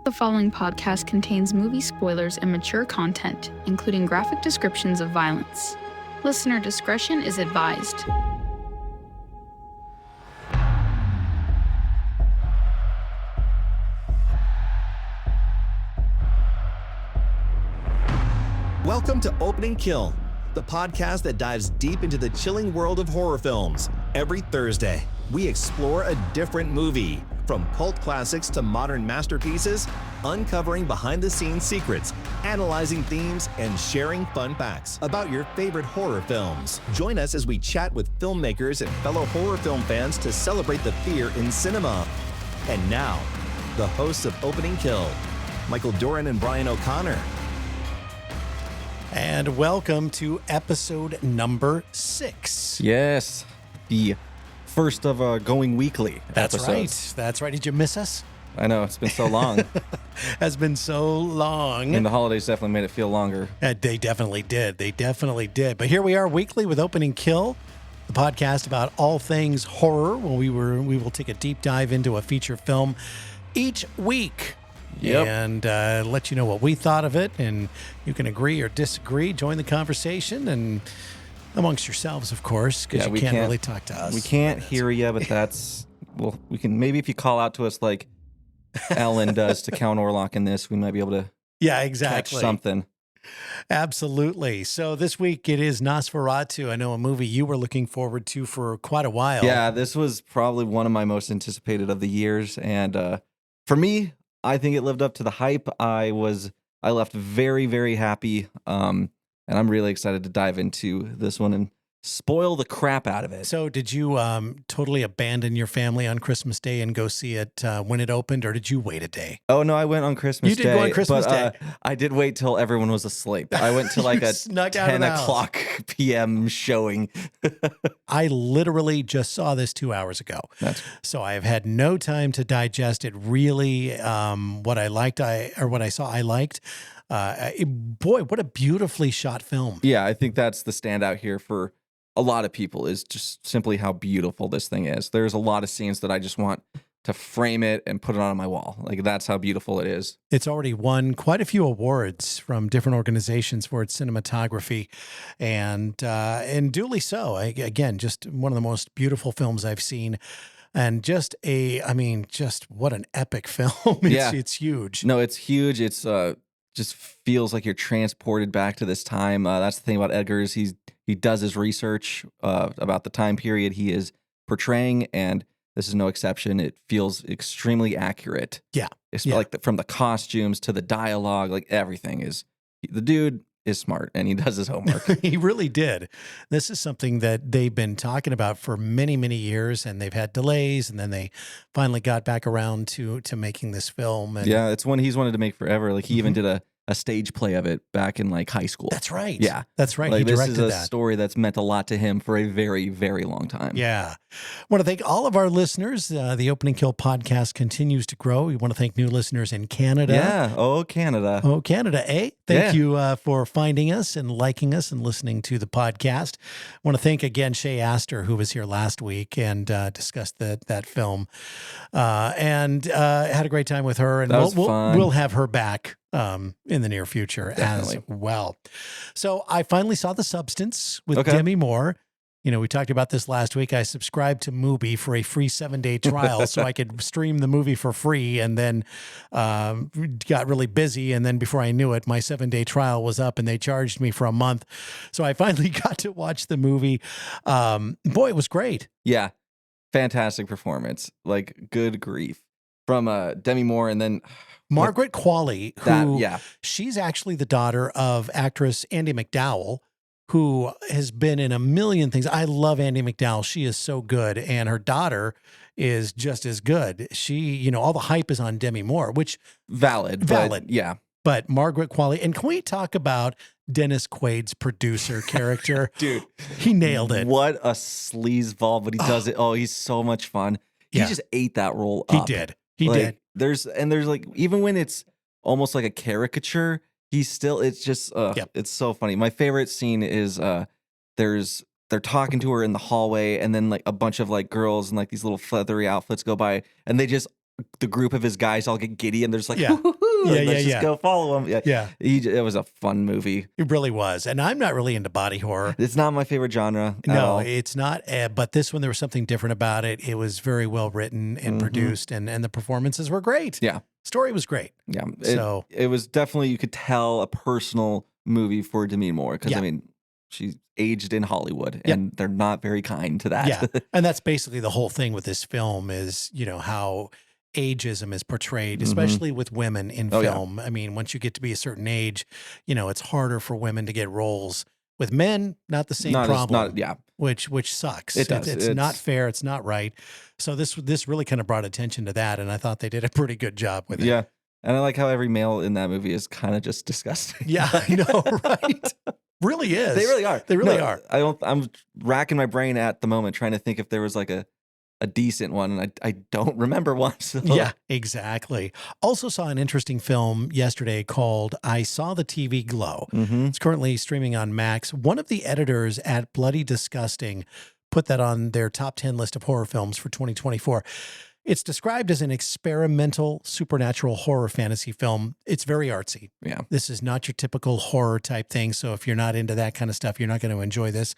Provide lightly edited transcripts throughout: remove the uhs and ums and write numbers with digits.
The following podcast contains movie spoilers and mature content, including graphic descriptions of violence. Listener discretion is advised. Welcome to Opening Kill, the podcast that dives deep into the chilling world of horror films. Every Thursday, we explore a different movie, from cult classics to modern masterpieces, uncovering behind-the-scenes secrets, analyzing themes, and sharing fun facts about your favorite horror films. Join us as we chat with filmmakers and fellow horror film fans to celebrate the fear in cinema. And now, the hosts of Opening Kill, Michael Doran and Brian O'Connor. And welcome to episode number 6. Yes, the first of going weekly episodes. That's right. Did you miss us? I know, it's been so long. Has been so long. And the holidays definitely made it feel longer. They definitely did. But here we are weekly with Opening Kill, the podcast about all things horror. We will take a deep dive into a feature film each week. Yep. And let you know what we thought of it, and you can agree or disagree. Join the conversation, and amongst yourselves, of course, because you can't really talk to us. We can't hear you, but that's, well, we can, maybe if you call out to us like Ellen does to Count Orlok in this, we might be able to catch something. Absolutely. So this week it is Nosferatu. I know a movie you were looking forward to for quite a while. Yeah, this was probably one of my most anticipated of the years, and for me, I think it lived up to the hype. I left very, very happy, and I'm really excited to dive into this one and spoil the crap out of it. So did you totally abandon your family on Christmas Day and go see it when it opened, or did you wait a day? Oh, no, I went on Christmas Day. You did go on Christmas Day. I did wait till everyone was asleep. I went to like a 10 o'clock p.m. showing. I literally just saw this 2 hours ago. So I have had no time to digest it. Really, what I liked, what I saw, I liked. Boy, what a beautifully shot film. Yeah, I think that's the standout here for a lot of people, is just simply how beautiful this thing is. There's a lot of scenes that I just want to frame it and put it on my wall. Like, that's how beautiful it is. It's already won quite a few awards from different organizations for its cinematography, and duly so. Again, just one of the most beautiful films I've seen. And just what an epic film. It's huge. No, it's huge. It's just feels like you're transported back to this time. That's the thing about Eggers. He does his research about the time period he is portraying, and this is no exception. It feels extremely accurate. Yeah. It's like from the costumes to the dialogue, like everything is. The dude is smart, and he does his homework. He really did. This is something that they've been talking about for many, many years, and they've had delays, and then they finally got back around to making this film. And yeah, it's one he's wanted to make forever. Like, he even did a stage play of it back in like high school. That's right. Yeah. That's right. Like, he directed this is a story that's meant a lot to him for a very, very long time. Yeah. I want to thank all of our listeners. The Opening Kill podcast continues to grow. We want to thank new listeners in Canada. Yeah. Oh, Canada. Oh, Canada, eh? Thank you for finding us and liking us and listening to the podcast. I want to thank again Shay Astor, who was here last week and discussed that film, and had a great time with her. And we'll have her back in the near future. Definitely. As well. So I finally saw The Substance with Demi Moore. You know, we talked about this last week. I subscribed to Mubi for a free 7-day trial so I could stream the movie for free, and then got really busy. And then before I knew it, my 7-day trial was up and they charged me for a month. So I finally got to watch the movie. Boy, it was great. Yeah. Fantastic performance. Like, good grief. From Demi Moore, and then Margaret Qualley, she's actually the daughter of actress Andie MacDowell, who has been in a million things. I love Andie MacDowell. She is so good. And her daughter is just as good. She, all the hype is on Demi Moore, which valid. But, yeah. But Margaret Qualley, and can we talk about Dennis Quaid's producer character? Dude, he nailed it. What a sleazeball, but he does it. Oh, he's so much fun. He just ate that role up. He did. There's like, even when it's almost like a caricature, it's just, it's so funny. My favorite scene is they're talking to her in the hallway, and then like a bunch of like girls and like these little feathery outfits go by, and they just the group of his guys all get giddy and there's like, Yeah. let's just go follow him. Yeah. It was a fun movie. It really was. And I'm not really into body horror. It's not my favorite genre at No, all. it's not. But this one, there was something different about it. It was very well written and produced, and the performances were great. Yeah. Story was great. Yeah. So it was definitely, you could tell, a personal movie for Demi Moore because, I mean, she's aged in Hollywood and they're not very kind to that. Yeah. And that's basically the whole thing with this film is, how ageism is portrayed, especially with women in film. I mean, once you get to be a certain age, it's harder for women to get roles. With men, not the same problem. Which sucks. It does. It's not fair. It's not right. So this really kind of brought attention to that, and I thought they did a pretty good job with it. Yeah. And I like how every male in that movie is kind of just disgusting. Yeah, I know, right? Really is. They really are. They really are. I'm racking my brain at the moment trying to think if there was like a decent one, and I don't remember one. So. Yeah, exactly. Also saw an interesting film yesterday called I Saw the TV Glow. It's currently streaming on Max. One of the editors at Bloody Disgusting put that on their top 10 list of horror films for 2024. It's described as an experimental supernatural horror fantasy film. It's very artsy. Yeah. This is not your typical horror type thing. So if you're not into that kind of stuff, you're not going to enjoy this.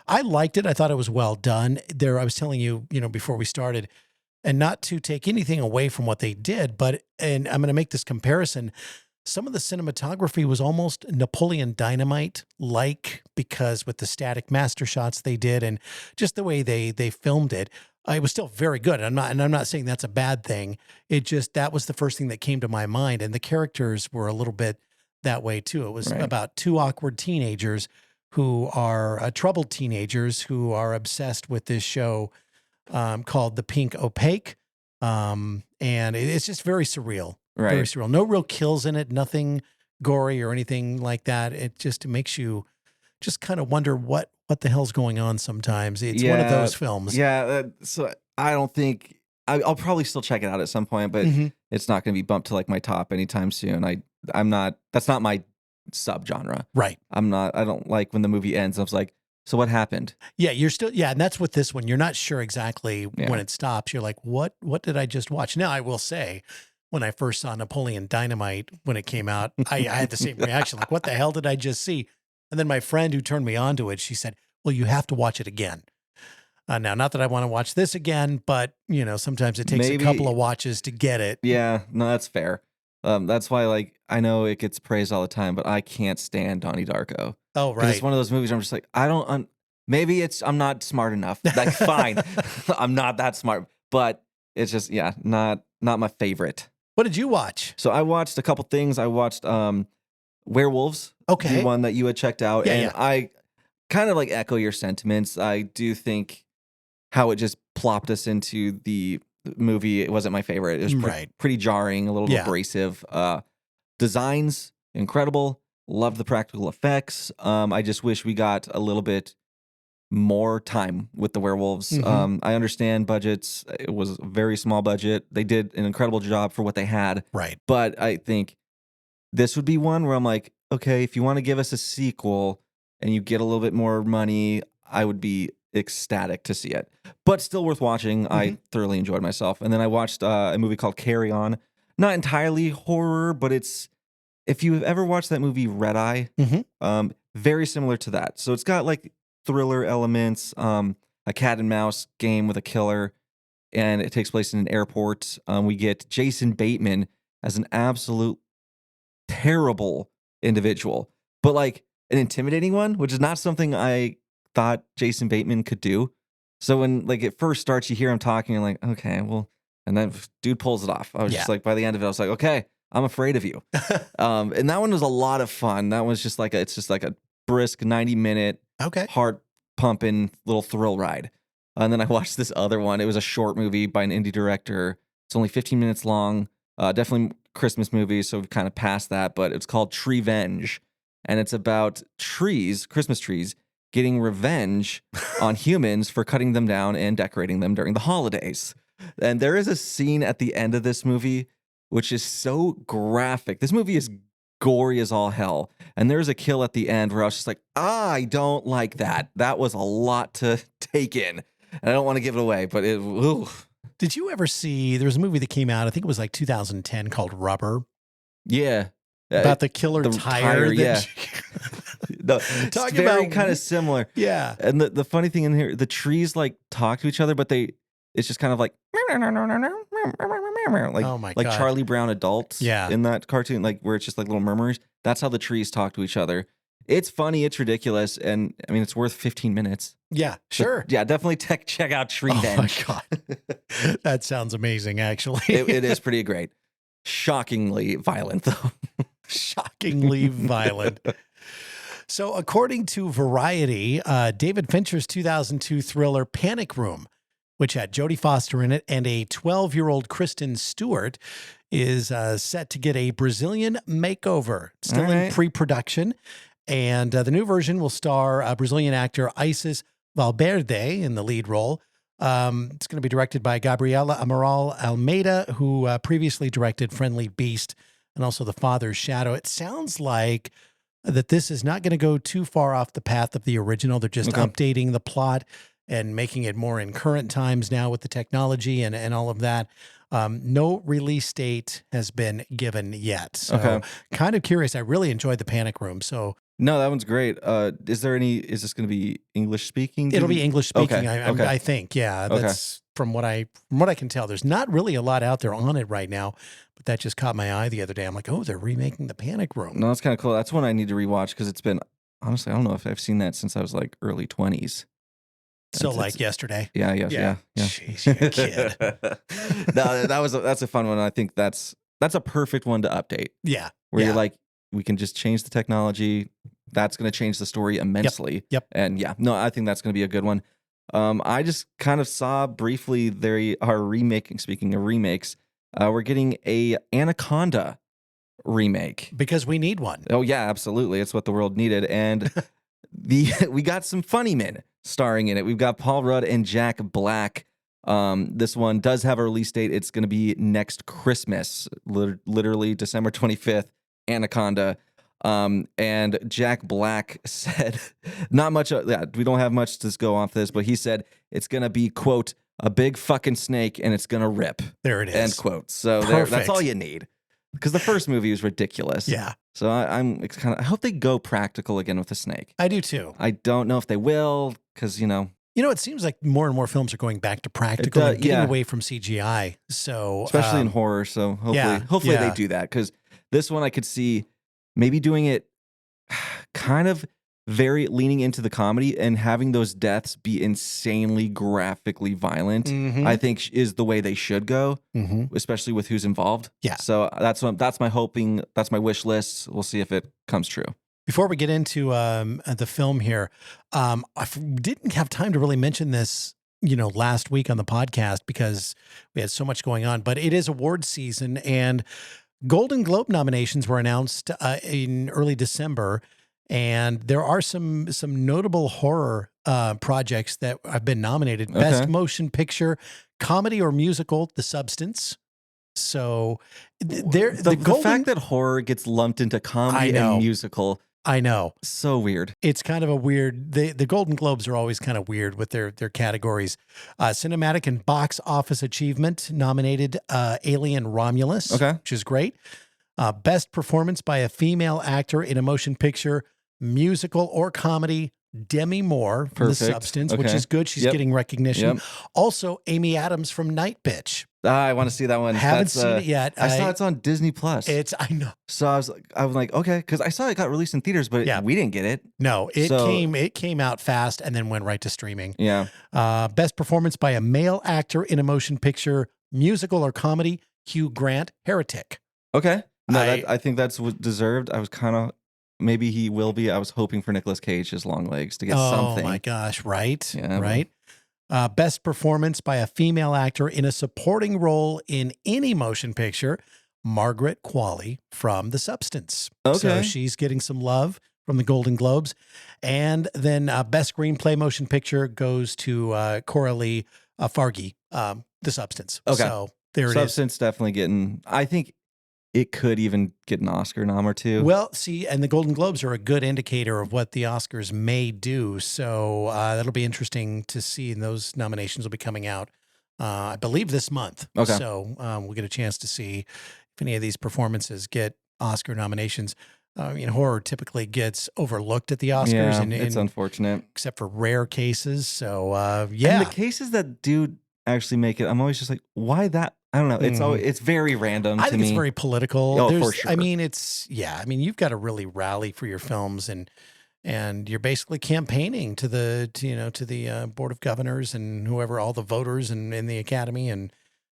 I liked it. I thought it was well done. I was telling you, before we started, and not to take anything away from what they did, and I'm going to make this comparison. Some of the cinematography was almost Napoleon Dynamite-like because with the static master shots they did and just the way they filmed it. It was still very good. I'm not saying that's a bad thing. That was the first thing that came to my mind. And the characters were a little bit that way too. It was about two awkward teenagers who are troubled teenagers who are obsessed with this show called The Pink Opaque. And it's just very surreal. Right. Very surreal. No real kills in it, nothing gory or anything like that. It makes you just kind of wonder what the hell's going on sometimes. It's one of those films. Yeah. So I don't think I'll probably still check it out at some point, but it's not going to be bumped to like my top anytime soon. That's not my subgenre. Right. I don't like when the movie ends. I was like, so what happened? Yeah, and that's with this one. You're not sure exactly when it stops. You're like, what did I just watch? Now, I will say, when I first saw Napoleon Dynamite, when it came out, I had the same reaction. Like, what the hell did I just see? And then my friend who turned me on to it, she said, well, you have to watch it again. Now, not that I want to watch this again, but, sometimes it takes a couple of watches to get it. Yeah, no, that's fair. That's why, I know it gets praised all the time, but I can't stand Donnie Darko. Oh, right. It's one of those movies where I'm just like, maybe I'm not smart enough. Like, fine, I'm not that smart, but it's just, not my favorite. What did you watch? So I watched a couple things. I watched Werewolves. Okay. The one that you had checked out. Yeah, and I kind of echo your sentiments. I do think how it just plopped us into the movie, it wasn't my favorite. It was pretty jarring, a little abrasive. Designs, incredible. Love the practical effects. I just wish we got a little bit more time with the werewolves. I understand budgets. It was a very small budget. They did an incredible job for what they had. Right. But I think this would be one where I'm like, okay, if you want to give us a sequel and you get a little bit more money, I would be ecstatic to see it. But still worth watching. I thoroughly enjoyed myself. And then I watched a movie called Carry On. Not entirely horror, but if you've ever watched that movie Red Eye, very similar to that. So it's got thriller elements, a cat and mouse game with a killer, and it takes place in an airport. We get Jason Bateman as an absolute terrible individual, but an intimidating one, which is not something I thought Jason Bateman could do. So when it first starts, you hear him talking, you're like, okay, well, and then dude pulls it off. I was just by the end of it, I was like, okay, I'm afraid of you. And that one was a lot of fun. That was just it's just a brisk 90-minute, heart pumping little thrill ride. And then I watched this other one. It was a short movie by an indie director. It's only 15 minutes long. Definitely Christmas movie, so we've kind of passed that. But it's called Treevenge, and it's about Christmas trees, getting revenge on humans for cutting them down and decorating them during the holidays. And there is a scene at the end of this movie which is so graphic. This movie is gory as all hell. And there's a kill at the end where I was just like, I don't like that. That was a lot to take in. And I don't want to give it away, but Did you ever see, there was a movie that came out, I think it was like 2010 called Rubber, Yeah. about the killer tire. Yeah. No, it's Talking very about- kind of similar. Yeah. And the funny thing in here, the trees like talk to each other, but it's just kind of like Oh my like God. Charlie Brown adults Yeah. in that cartoon, like where it's just like little murmurs. That's how the trees talk to each other. It's funny, it's ridiculous, and I mean it's worth 15 minutes. Yeah, So, sure. yeah, definitely check out Tree Oh my Venge. God. That sounds amazing, actually. It is pretty great. Shockingly violent though. Shockingly violent. So, according to Variety, David Fincher's 2002 thriller Panic Room, which had Jodie Foster in it and a 12-year-old Kristen Stewart, is set to get a Brazilian makeover. Still in pre-production. And the new version will star Brazilian actor Isis Valverde in the lead role. It's going to be directed by Gabriela Amaral Almeida, who previously directed Friendly Beast and also The Father's Shadow. It sounds like that this is not going to go too far off the path of the original. They're just updating the plot and making it more in current times now with the technology and all of that. No release date has been given yet. So kind of curious. I really enjoyed the Panic Room. So no, that one's great. Is this going to be English speaking? it'll be English speaking. Okay. I think. Yeah. That's from what I can tell. There's not really a lot out there on it right now, but that just caught my eye the other day. I'm like, oh, they're remaking the Panic Room. No, that's kind of cool. That's one I need to rewatch because it's been, honestly, I don't know if I've seen that since I was like early 20s. So like yesterday. Yeah. Jeez, you kid. No, that's a fun one. I think that's a perfect one to update. Yeah. Where you're like, we can just change the technology. That's going to change the story immensely. Yep. And yeah, no, I think that's going to be a good one. I just kind of saw briefly they are remaking. Speaking of remakes, we're getting a Anaconda remake because we need one. Oh yeah, absolutely. It's what the world needed. And we got some funny men starring in it. We've got Paul Rudd and Jack Black. This one does have a release date. It's going to be next Christmas, literally December 25th. Anaconda. And Jack Black said, not much. We don't have much to go off this, but he said it's going to be, quote, a big fucking snake and it's going to rip. There it is. End quote. So that's all you need. Because the first movie was ridiculous. Yeah. So I hope they go practical again with the snake. I do too. I don't know if they will, because, it seems like more and more films are going back to practical and getting away from CGI. So especially in horror. So hopefully they do that. Because this one I could see maybe doing it kind of very leaning into the comedy and having those deaths be insanely graphically violent. I think is the way they should go, especially with who's involved. Yeah. So that's my wish list. We'll see if it comes true. Before we get into the film here, I didn't have time to really mention this, last week on the podcast because we had so much going on, but it is award season and Golden Globe nominations were announced in early December, and there are some notable horror projects that have been nominated. Best Motion Picture, Comedy or Musical, The Substance. So the fact that horror gets lumped into comedy and musical. I know. So weird. It's kind of a weird, the Golden Globes are always kind of weird with their categories. Cinematic and Box Office Achievement nominated Alien Romulus, which is great. Best Performance by a Female Actor in a Motion Picture, Musical or Comedy, Demi Moore from The Substance, which is good. She's getting recognition. Also, Amy Adams from Night Bitch. I want to see that one. Haven't seen it yet. I saw it's on Disney Plus. I know. So I was like, okay, because I saw it got released in theaters, but we didn't get it. No, it came out fast and then went right to streaming. Yeah. Best Performance by a Male Actor in a Motion Picture, Musical or Comedy, Hugh Grant, Heretic. Okay. No, I think that's deserved. I was kind of, maybe he will be. I was hoping for Nicolas Cage's long legs to get something. Oh my gosh, right? Yeah, right. Best Performance by a Female Actor in a Supporting Role in any Motion Picture, Margaret Qualley from The Substance. Okay. So she's getting some love from the Golden Globes. And then Best Screenplay Motion Picture goes to Coralie Fargi, The Substance. Okay. So there it is. Substance definitely getting, I think it could even get an Oscar nom or two. Well, see, and the Golden Globes are a good indicator of what the Oscars may do. So that'll be interesting to see. And those nominations will be coming out I believe this month. Okay. So we'll get a chance to see if any of these performances get Oscar nominations. Horror typically gets overlooked at the Oscars, Yeah, it's unfortunate. except for rare cases. So And the cases that do actually make it, I'm always just like, why that? I don't know. It's very random to me. I think it's very political. Oh, for sure. You've got to really rally for your films, and you're basically campaigning to the Board of Governors and whoever, all the voters and in the Academy, and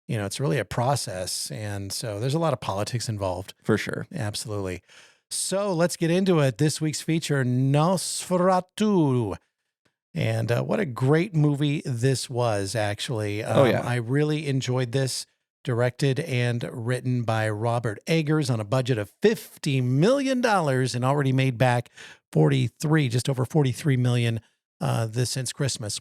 it's really a process, and so there's a lot of politics involved. For sure. Absolutely. So let's get into it. This week's feature, Nosferatu. And what a great movie this was, actually. I really enjoyed this. Directed and written by Robert Eggers on a budget of $50 million and already made back just over $43 million since Christmas,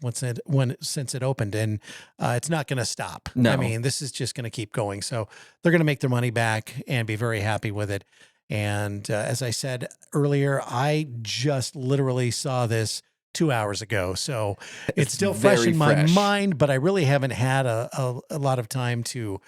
since it opened. And it's not going to stop. No. I mean, this is just going to keep going. So they're going to make their money back and be very happy with it. And as I said earlier, I just literally saw this 2 hours ago. So it's still fresh in my mind, but I really haven't had a lot of time to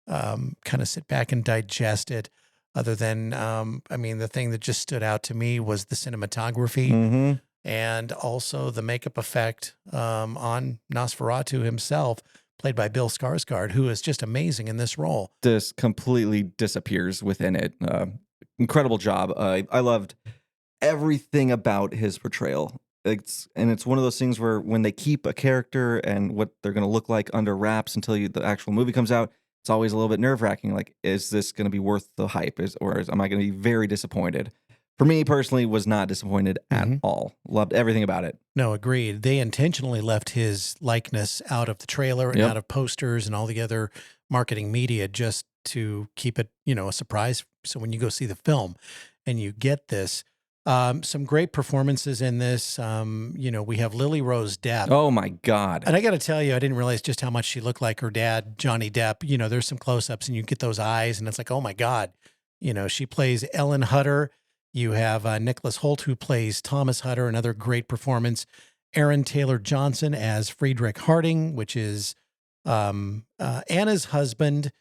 kind of sit back and digest it, other than, the thing that just stood out to me was the cinematography and also the makeup effect on Nosferatu himself, played by Bill Skarsgård, who is just amazing in this role. This completely disappears within it. Incredible job. I loved everything about his portrayal. It's one of those things where when they keep a character and what they're going to look like under wraps until the actual movie comes out, it's always a little bit nerve-wracking. Like, is this going to be worth the hype? Or am I going to be very disappointed? For me personally, was not disappointed at all. Loved everything about it. No, agreed. They intentionally left his likeness out of the trailer and out of posters and all the other marketing media just to keep it, a surprise. So when you go see the film and you get this, some great performances in this. We have Lily Rose Depp. Oh my God. And I got to tell you, I didn't realize just how much she looked like her dad, Johnny Depp. There's some close-ups and you get those eyes and it's like, oh my God. She plays Ellen Hutter. You have Nicholas Hoult, who plays Thomas Hutter, another great performance. Aaron Taylor Johnson as Friedrich Harding, which is Anna's husband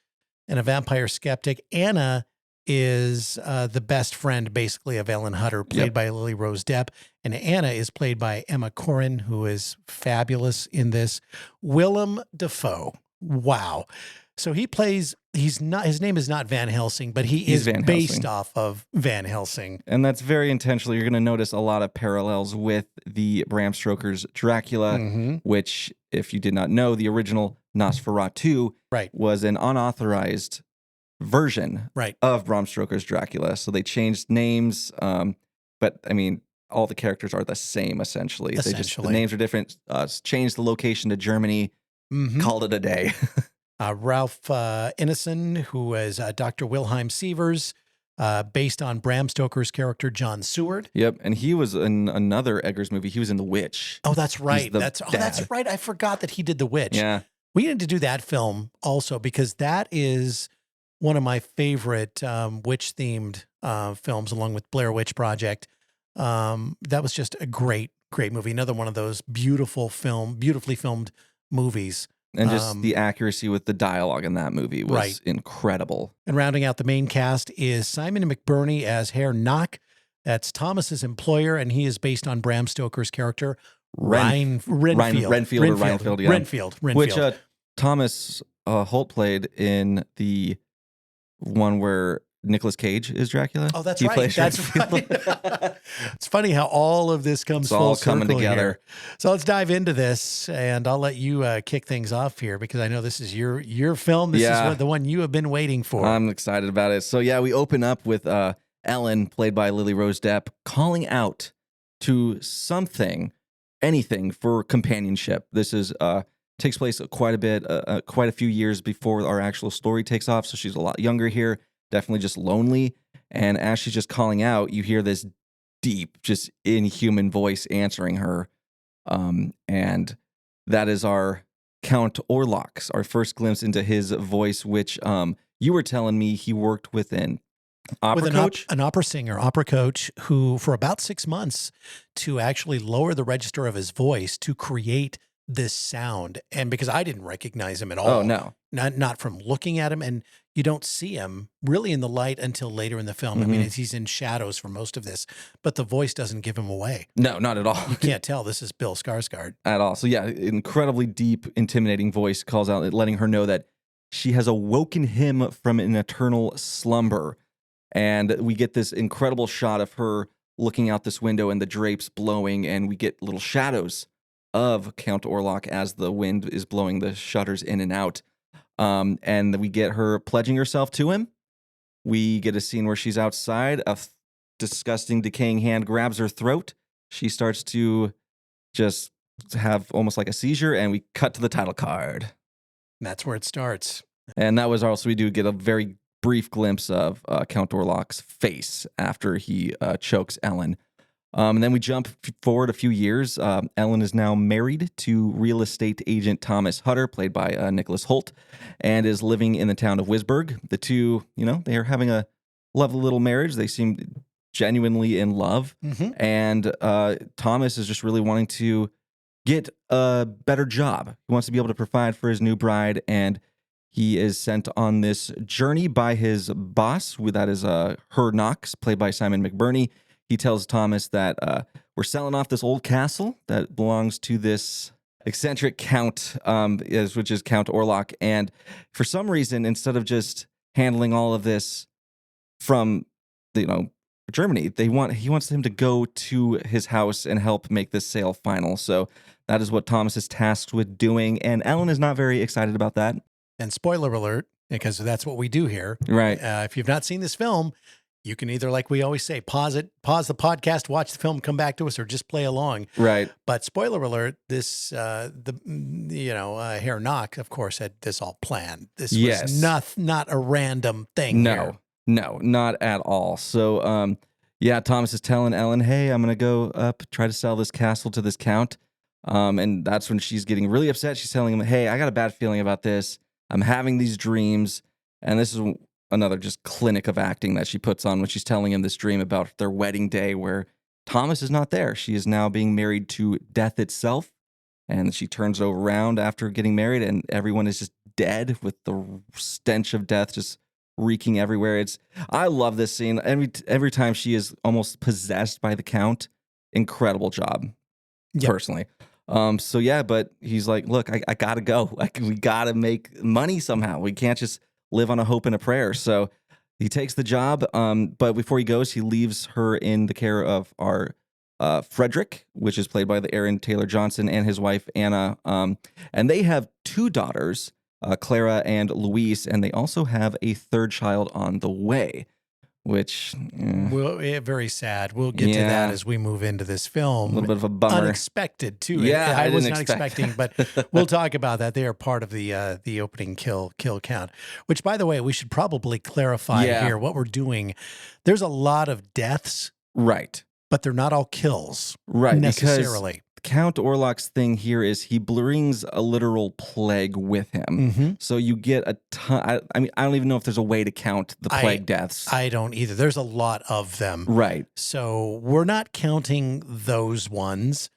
and a vampire skeptic. Anna is the best friend, basically, of Ellen Hutter, played by Lily Rose Depp. And Anna is played by Emma Corrin, who is fabulous in this. Willem Dafoe. Wow. So his name is not Van Helsing, but he's based off of Van Helsing. And that's very intentional. You're going to notice a lot of parallels with the Bram Stoker's Dracula, which, if you did not know, the original Nosferatu was an unauthorized version of Bram Stoker's Dracula. So they changed names, but all the characters are the same, essentially. The names are different, changed the location to Germany, called it a day. Ralph Ineson, who is Dr. Wilhelm Sievers, based on Bram Stoker's character John Seward. Yep, and he was in another Eggers movie. He was in The Witch. Oh, that's right. That's right. I forgot that he did The Witch. Yeah. We need to do that film also, because that is one of my favorite witch-themed films, along with Blair Witch Project. That was just a great, great movie. Another one of those beautifully filmed movies. And just the accuracy with the dialogue in that movie was incredible. And rounding out the main cast is Simon McBurney as Herr Knock. That's Thomas's employer, and he is based on Bram Stoker's character Renfield. Which Thomas Holt played in the one where Nicolas Cage is Dracula. Oh, that's right. That's right. It's funny how all of this comes full circle coming together here. So let's dive into this, and I'll let you kick things off here, because I know this is your film. This is the one you have been waiting for. I'm excited about it. So we open up with Ellen, played by Lily Rose Depp, calling out to anything for companionship. This is takes place quite a few years before our actual story takes off. So she's a lot younger here. Definitely just lonely. And as she's just calling out, you hear this deep, just inhuman voice answering her. And that is our Count Orlok, our first glimpse into his voice, which you were telling me he worked with an opera coach? An opera singer, opera coach, who for about 6 months to actually lower the register of his voice to create this sound. And because I didn't recognize him at all. Oh, no. Not from looking at him. And you don't see him really in the light until later in the film. I mean, he's in shadows for most of this, but the voice doesn't give him away. No, not at all. You can't tell this is Bill Skarsgård. At all. So yeah, incredibly deep, intimidating voice calls out, letting her know that she has awoken him from an eternal slumber. And we get this incredible shot of her looking out this window and the drapes blowing, and we get little shadows of Count Orlok as the wind is blowing the shutters in and out. And we get her pledging herself to him. We get a scene where she's outside. A disgusting, decaying hand grabs her throat. She starts to just have almost like a seizure, and we cut to the title card. That's where it starts. And that was also, we do get a very brief glimpse of Count Orlok's face after he chokes Ellen. And then we jump forward a few years. Ellen is now married to real estate agent Thomas Hutter, played by Nicholas Hoult, and is living in the town of Wisburg. The two, they are having a lovely little marriage. They seem genuinely in love. And Thomas is just really wanting to get a better job. He wants to be able to provide for his new bride, and he is sent on this journey by his boss, that is Her Knox, played by Simon McBurney. He tells Thomas that we're selling off this old castle that belongs to this eccentric count, which is Count Orlok. And for some reason, instead of just handling all of this from, Germany, he wants him to go to his house and help make this sale final. So that is what Thomas is tasked with doing. And Ellen is not very excited about that. And spoiler alert, because that's what we do here. Right. If you've not seen this film, you can either, like we always say, pause the podcast, watch the film, come back to us, or just play along. Right. But spoiler alert, this, Herr Knock, of course, had this all planned. This was not a random thing. No, not at all. So, Thomas is telling Ellen, hey, I'm going to go up, try to sell this castle to this count. And that's when she's getting really upset. She's telling him, hey, I got a bad feeling about this. I'm having these dreams. And this is another just clinic of acting that she puts on when she's telling him this dream about their wedding day where Thomas is not there. She is now being married to death itself. And she turns around after getting married and everyone is just dead with the stench of death just reeking everywhere. I love this scene. Every time she is almost possessed by the count, incredible job, personally. But he's like, look, I gotta go. We gotta make money somehow. We can't just live on a hope and a prayer. So he takes the job. But before he goes, he leaves her in the care of our Frederick, which is played by the Aaron Taylor Johnson, and his wife, Anna. And they have two daughters, Clara and Louise, and they also have a third child on the way, which... very sad. We'll get to that as we move into this film. A little bit of a bummer. Unexpected, too. Yeah, I was not expecting, but we'll talk about that. They are part of the opening kill count, which, by the way, we should probably clarify here what we're doing. There's a lot of deaths. Right. But they're not all kills. Right. Necessarily. Because Count Orlok's thing here is he brings a literal plague with him. So you get a ton. I don't even know if there's a way to count the plague deaths. I don't either. There's a lot of them. Right. So we're not counting those ones.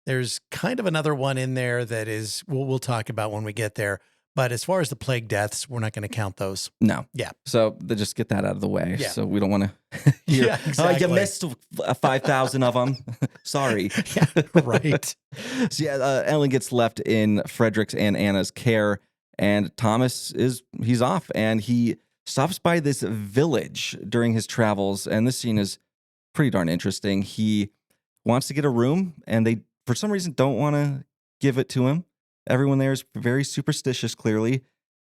There's kind of another one in there that is, we'll talk about when we get there. But as far as the plague deaths, we're not going to count those. No. Yeah. So just get that out of the way. Yeah. So we don't want to hear, yeah, exactly. Oh, you missed 5,000 of them. Sorry. Yeah, right. So Ellen gets left in Frederick's and Anna's care, and Thomas he's off, and he stops by this village during his travels, and this scene is pretty darn interesting. He wants to get a room, and they, for some reason, don't want to give it to him. Everyone there is very superstitious, clearly.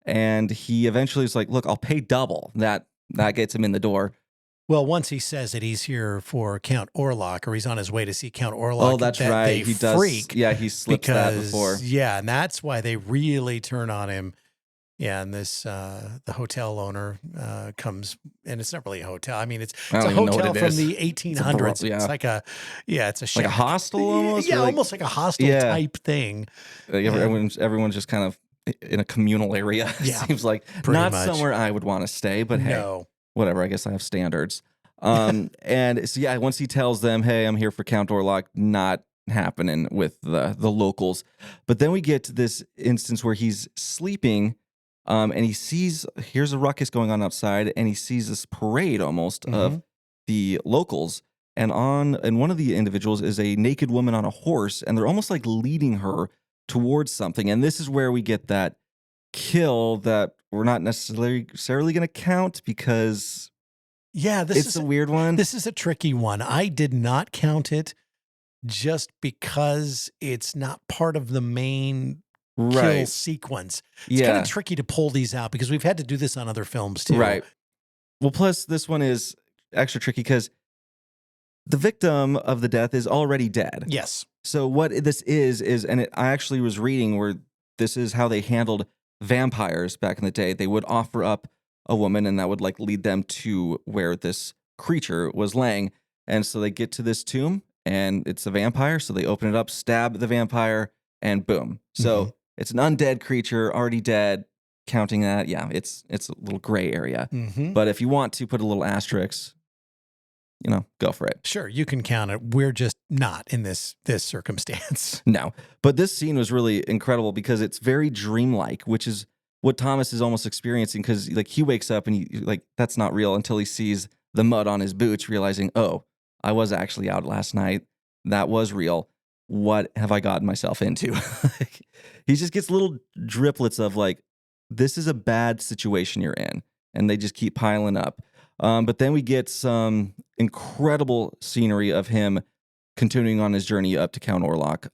And he eventually is like, look, I'll pay double. That gets him in the door. Well, once he says that he's here for Count Orlok, or he's on his way to see Count Orlok. Oh, that's right. He does. Freak. Yeah, he slips that before. Yeah, and that's why they really turn on him. Yeah, and this the hotel owner comes, and it's not really a hotel. I mean, it's a hotel from the 1800s. It's like it's a shack. Like a hostel almost? Yeah, almost like a hostel type thing. Everyone's just kind of in a communal area. It seems like not much. Somewhere I would want to stay, but hey, whatever. I guess I have standards. And so once he tells them, hey, I'm here for Count Orlok, not happening with the locals. But then we get to this instance where he's sleeping, and he here's a ruckus going on outside, and he sees this parade almost of the locals. And one of the individuals is a naked woman on a horse, and they're almost like leading her towards something. And this is where we get that kill that we're not necessarily going to count because this is a weird one. This is a tricky one. I did not count it just because it's not part of the main kill sequence. It's kind of tricky to pull these out because we've had to do this on other films too. Right. Well, plus this one is extra tricky because the victim of the death is already dead. Yes. So what this is, I actually was reading where this is how they handled vampires back in the day. They would offer up a woman, and that would like lead them to where this creature was laying. And so they get to this tomb, and it's a vampire. So they open it up, stab the vampire, and boom. So it's an undead creature, already dead. Counting that, yeah, it's a little gray area. But if you want to put a little asterisk, go for it. Sure, you can count it. We're just not in this circumstance. No, but this scene was really incredible because it's very dreamlike, which is what Thomas is almost experiencing. Because like he wakes up and that's not real until he sees the mud on his boots, realizing, oh, I was actually out last night. That was real. What have I gotten myself into? He just gets little driplets of like, this is a bad situation you're in, and they just keep piling up. But then we get some incredible scenery of him continuing on his journey up to Count Orlok.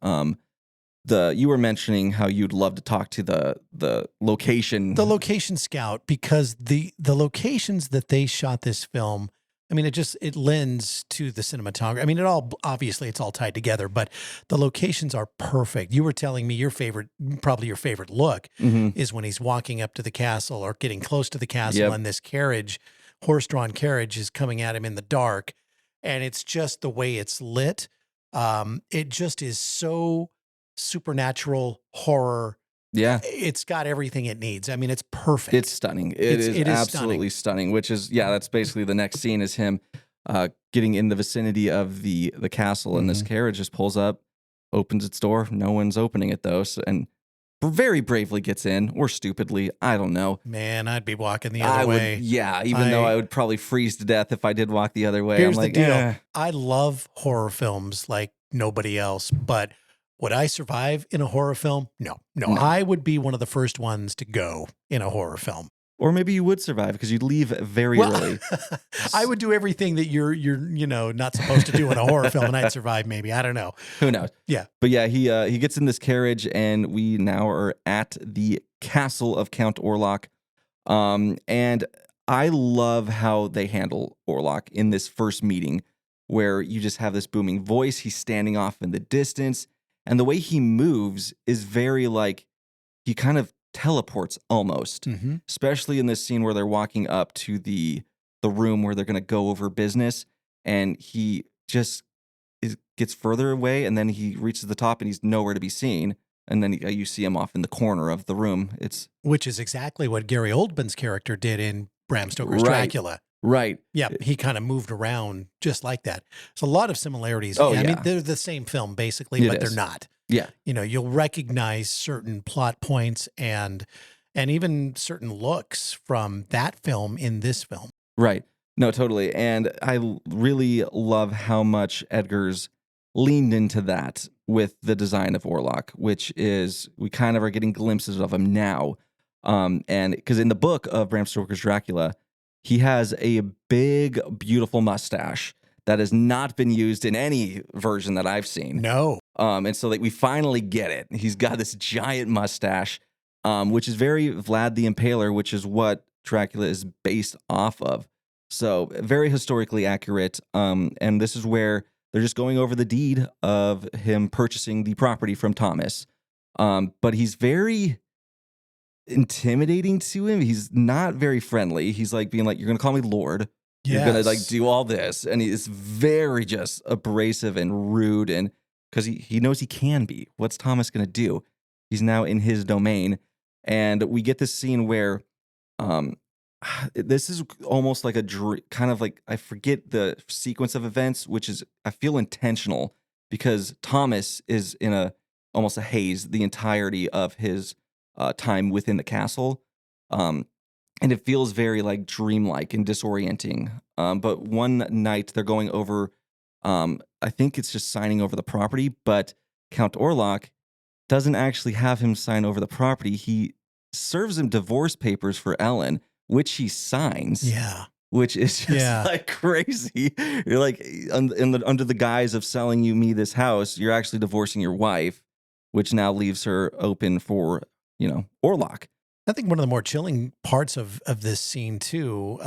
You were mentioning how you'd love to talk to the location. The location scout, because the locations that they shot this film, I mean, it lends to the cinematography. I mean, obviously it's all tied together, but the locations are perfect. You were telling me probably your favorite look is when he's walking up to the castle or getting close to the castle, and this horse-drawn carriage is coming at him in the dark, and it's just the way it's lit. It just is so supernatural horror. Yeah. It's got everything it needs. I mean, it's perfect. It's stunning. It is absolutely stunning, which is, that's basically the next scene is him getting in the vicinity of the castle, and this carriage just pulls up, opens its door. No one's opening it, though, and very bravely gets in, or stupidly, I don't know. Man, I'd be walking the other way. Even though I would probably freeze to death if I did walk the other way. Here's I'm like, the deal. I love horror films like nobody else, but would I survive in a horror film? No. I would be one of the first ones to go in a horror film. Or maybe you would survive because you'd leave very early. I would do everything that you're not supposed to do in a horror film, and I'd survive. Maybe, I don't know. Who knows? Yeah, but yeah, he gets in this carriage, and we now are at the castle of Count Orlok. And I love how they handle Orlok in this first meeting, where you just have this booming voice. He's standing off in the distance, and the way he moves is very like he kind of teleports almost, especially in this scene where they're walking up to the room where they're going to go over business, and he just gets further away, and then he reaches the top and he's nowhere to be seen, and then you see him off in the corner of the room. Which is exactly what Gary Oldman's character did in Bram Stoker's Dracula. Right. Yeah, he kind of moved around just like that. It's a lot of similarities. Oh, I mean, they're the same film basically, but they're not. Yeah. You'll recognize certain plot points and even certain looks from that film in this film. Right. No, totally. And I really love how much Edgar's leaned into that with the design of Orlok, which is, we kind of are getting glimpses of him now. And because in the book of Bram Stoker's Dracula, he has a big, beautiful mustache that has not been used in any version that I've seen. No. And so we finally get it. He's got this giant mustache, which is very Vlad the Impaler, which is what Dracula is based off of. So very historically accurate. And this is where they're just going over the deed of him purchasing the property from Thomas. But he's very intimidating to him. He's not very friendly. He's like being like, you're going to call me Lord. You're going to do all this. And he's very just abrasive and rude. And because he knows he can be. What's Thomas going to do? He's now in his domain. And we get this scene where this is almost like kind of like, I forget the sequence of events, which is, I feel intentional. because Thomas is in almost a haze the entirety of his time within the castle. And it feels very like dreamlike and disorienting. But one night they're going over, I think it's just signing over the property, but Count Orlok doesn't actually have him sign over the property. He serves him divorce papers for Ellen, which he signs. Yeah. Which is just like crazy. You're like, under the guise of selling me this house, you're actually divorcing your wife, which now leaves her open for, Orlok. I think one of the more chilling parts of this scene too,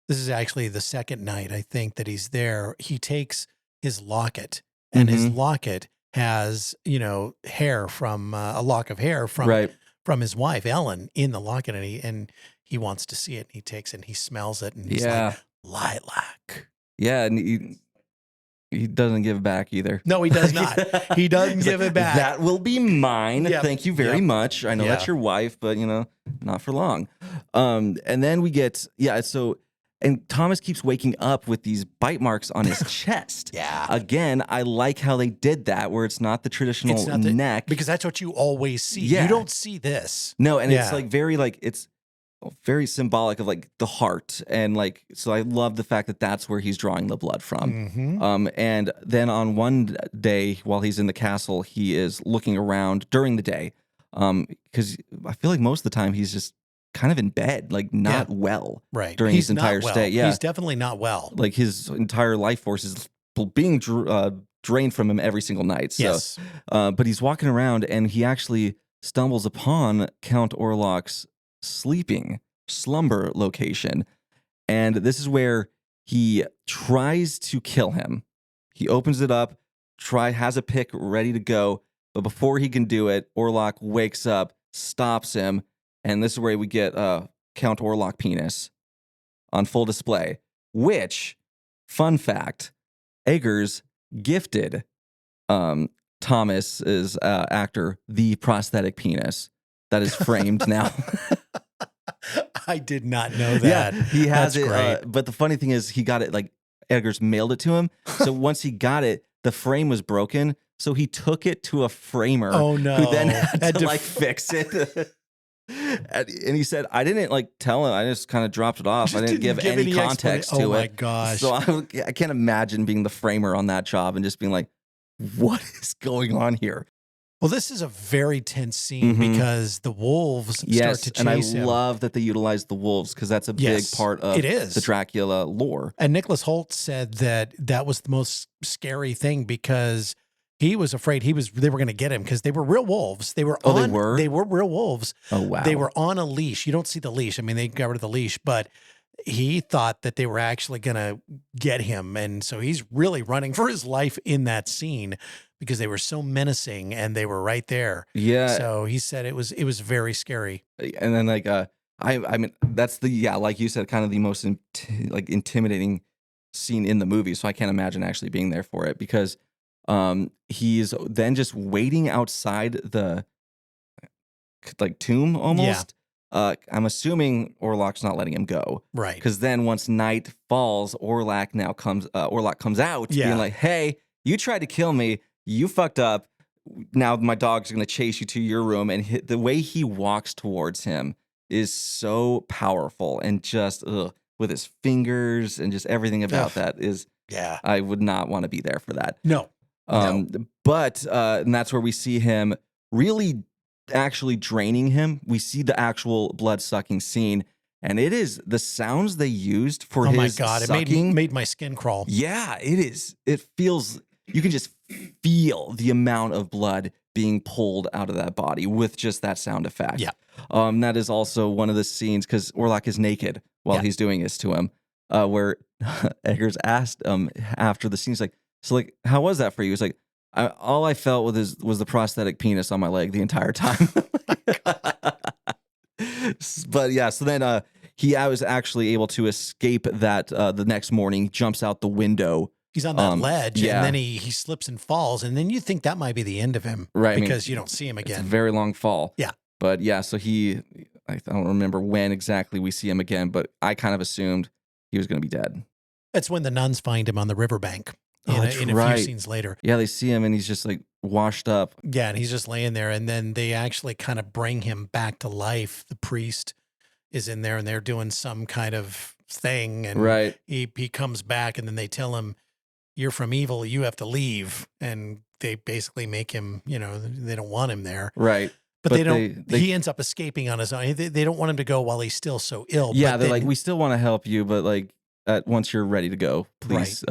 this is actually the second night, I think, that he's there. He takes his locket, and his locket has, hair from a lock of hair from his wife, Ellen, in the locket, and he wants to see it. And he takes it and he smells it, and he's like, lilac. Yeah, and he doesn't give it back either. No, he does not. He doesn't give it back. That will be mine. Yep. Thank you very much. I know that's your wife, but not for long. And then we get and Thomas keeps waking up with these bite marks on his chest. Yeah. Again, I like how they did that, where it's not the traditional neck, because that's what you always see. Yeah. You don't see this. No, and it's like it's very symbolic of like the heart, and like, so I love the fact that that's where he's drawing the blood from. And then on one day while he's in the castle, he is looking around during the day, because I feel like most of the time he's just kind of in bed, like not well, right? During his entire stay. Yeah, he's definitely not well. Like his entire life force is being drained from him every single night. So, but he's walking around and he actually stumbles upon Count Orlok's slumber location. And this is where he tries to kill him. He opens it up, has a pick ready to go, but before he can do it, Orlok wakes up, stops him, and this is where we get Count Orlok penis on full display, which, fun fact, gifted Thomas's actor the prosthetic penis that is framed now. I did not know that. Yeah, he has That's it. great. But the funny thing is, he got it, like, Eggers mailed it to him. So once he got it, the frame was broken. So he took it to a framer. Oh, no. Who then had to fix it. And he said, I didn't tell him. I just kind of dropped it off. I didn't give any context to it. Oh my gosh. So I can't imagine being the framer on that job and just being like, what is going on here? Well, this is a very tense scene because the wolves start to chase him. And I love that they utilize the wolves, because that's a big part of the Dracula lore. And Nicholas Hoult said that was the most scary thing, because he was afraid they were going to get him, because they were real wolves. They were they were real wolves. Oh, wow. They were on a leash. You don't see the leash. I mean, they got rid of the leash, but he thought that they were actually going to get him. And so he's really running for his life in that scene, because they were so menacing and they were right there. Yeah. So he said it was very scary. And then I mean, that's like you said, kind of the most intimidating scene in the movie. So I can't imagine actually being there for it, because he's then just waiting outside the tomb almost. I'm assuming Orlok's not letting him go. Right. Because then once night falls, Orlok comes out being like, hey, you tried to kill me. You fucked up. Now my dog's going to chase you to your room. And the way he walks towards him is so powerful, and just with his fingers and just everything about that is, I would not want to be there for that. No. But and that's where we see him really actually draining him. We see the actual blood sucking scene, and it is the sounds they used for his my God, sucking. It made my skin crawl. Yeah, it is. It feels, you can just feel the amount of blood being pulled out of that body with just that sound effect. Yeah. That is also one of the scenes, because Orlok is naked while he's doing this to him, where Eggers asked him after the scene, he's like, so how was that for you? He's like, all I felt was the prosthetic penis on my leg the entire time. But yeah, so then I was actually able to escape that the next morning, jumps out the window. He's on that ledge, and then he slips and falls, and then you think that might be the end of him, right? Because you don't see him again. It's a very long fall. Yeah. But yeah, so I don't remember when exactly we see him again, but I kind of assumed he was going to be dead. That's when the nuns find him on the riverbank. in a few scenes later. Yeah, they see him and he's just like washed up. Yeah, and he's just laying there. And then they actually kind of bring him back to life. The priest is in there and they're doing some kind of thing. And he comes back and then they tell him, you're from evil, you have to leave. And they basically make him, they don't want him there. Right. But he ends up escaping on his own. They don't want him to go while he's still so ill. Yeah, they're like, we still want to help you, but like once you're ready to go, please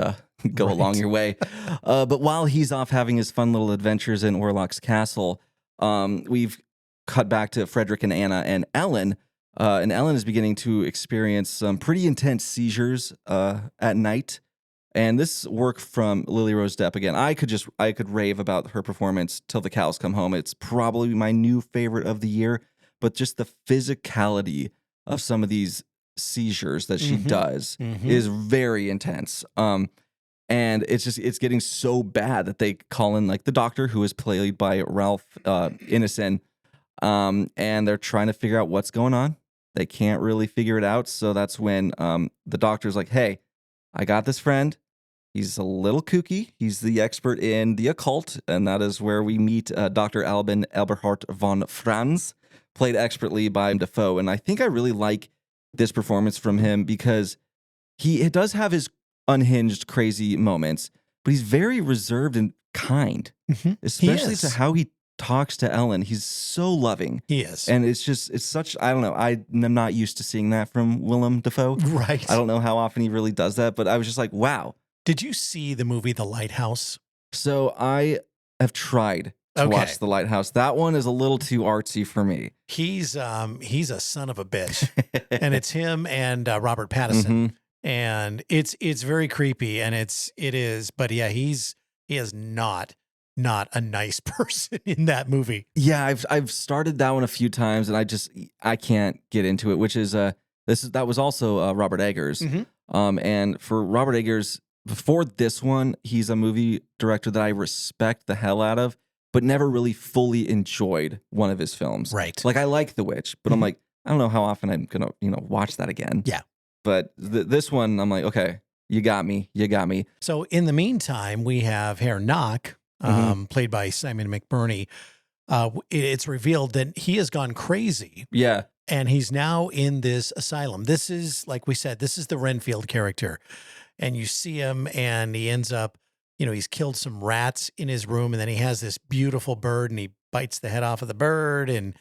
go along your way. But while he's off having his fun little adventures in Orlok's castle, we've cut back to Frederick and Anna and Ellen. And Ellen is beginning to experience some pretty intense seizures at night. And this work from Lily Rose Depp again. I could rave about her performance till the cows come home. It's probably my new favorite of the year. But just the physicality of some of these seizures that she does is very intense. And it's getting so bad that they call in like the doctor, who is played by Ralph Ineson, and they're trying to figure out what's going on. They can't really figure it out, so that's when the doctor's like, "Hey, I got this friend. He's a little kooky. He's the expert in the occult," and that is where we meet Dr. Albin Eberhard von Franz, played expertly by Defoe. And I think I really like this performance from him because he does have his unhinged, crazy moments, but he's very reserved and kind, especially to how he talks to Ellen. He's so loving. He is. And it's such, I don't know, I'm not used to seeing that from Willem Dafoe. Right. I don't know how often he really does that, but I was just like, wow. Did you see the movie The Lighthouse? So I have tried to watch The Lighthouse. That one is a little too artsy for me. He's a son of a bitch. And it's him and Robert Pattinson. And it's very creepy, and it is, but yeah, he is not a nice person in that movie. Yeah, I've started that one a few times, and I can't get into it. Which is that was also Robert Eggers, and for Robert Eggers, before this one, he's a movie director that I respect the hell out of, but never really fully enjoyed one of his films. Right, like I like The Witch, but I'm like, I don't know how often I'm gonna watch that again. Yeah. But this one, I'm like, okay, you got me. So in the meantime, we have Herr Knock, played by Simon McBurney. It's revealed that he has gone crazy. Yeah. And he's now in this asylum. This is, like we said, this is the Renfield character. And you see him and he ends up, he's killed some rats in his room. And then he has this beautiful bird and he bites the head off of the bird. And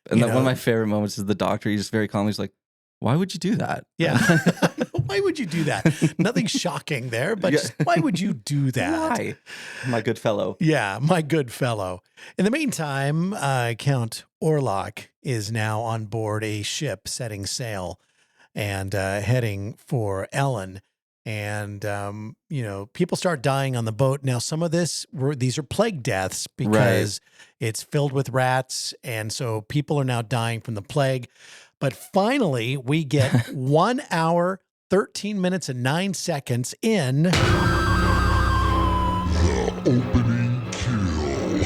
one of my favorite moments is the doctor. He's just very calm. He's like, why would you do that? Yeah. Why would you do that? Nothing shocking there, but just, why would you do that? Why? My good fellow. Yeah, my good fellow. In the meantime, Count Orlok is now on board a ship setting sail and heading for Ellen. And, people start dying on the boat. Now, some of these are plague deaths because it's filled with rats. And so people are now dying from the plague. But finally, we get 1 hour, 13 minutes, and 9 seconds in the opening kill.